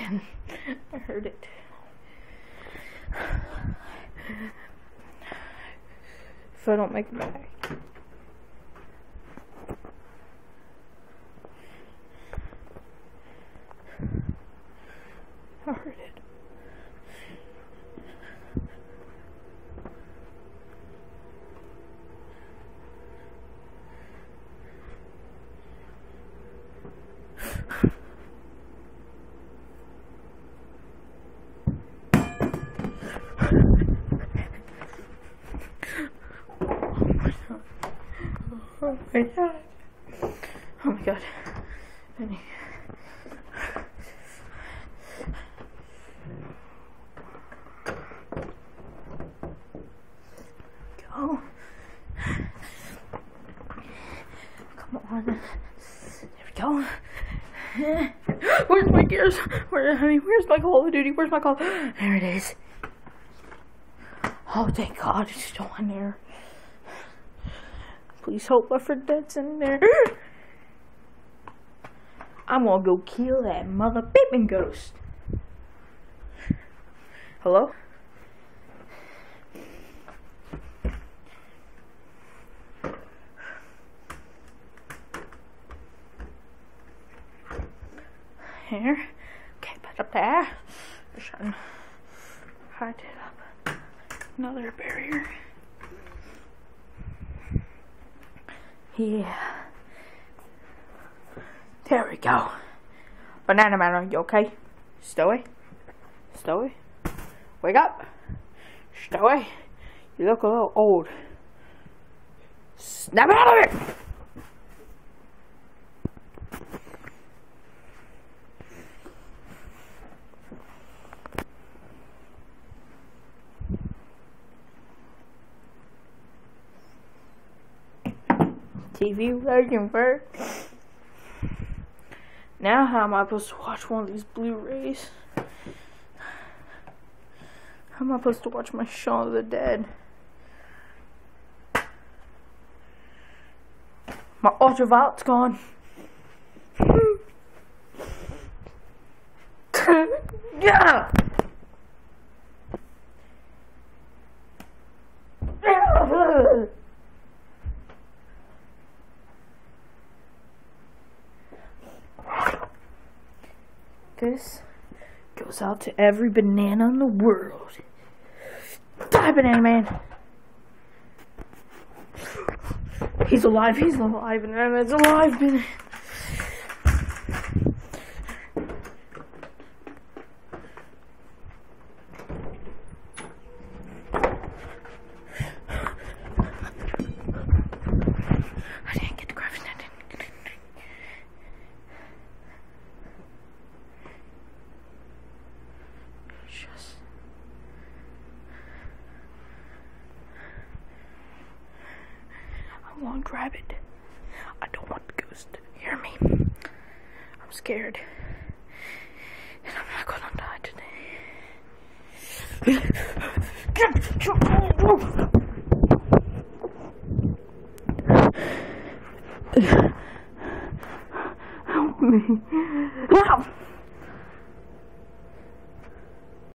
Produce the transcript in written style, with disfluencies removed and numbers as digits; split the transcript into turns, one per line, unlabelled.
again. I heard it. If I don't make it back. I heard it. Oh my god. Oh my god. Penny. Go. Come on. There we go. Where's my gears? Where's my Call of Duty? Where's my Call? There it is. Oh, thank God it's still in there. Please hope Left 4 Dead's in there. I'm gonna go kill that mother beeping ghost. Hello? Here. Okay, put up there. Just trying to hide it up. Another barrier. Yeah. There we go. Banana Man, are you okay? Stowy? Stowy? Wake up! Stowy? You look a little old. Snap out of it! TV working for. Now how am I supposed to watch one of these Blu-rays? How am I supposed to watch my Shaun of the Dead? My ultraviolet's gone. Yeah. This goes out to every banana in the world. Die, Banana Man! He's alive, Banana Man's alive, Banana. I didn't get the graphics. I want to grab it. I don't want the ghost to hear me. I'm scared. And I'm not gonna die today. Help me.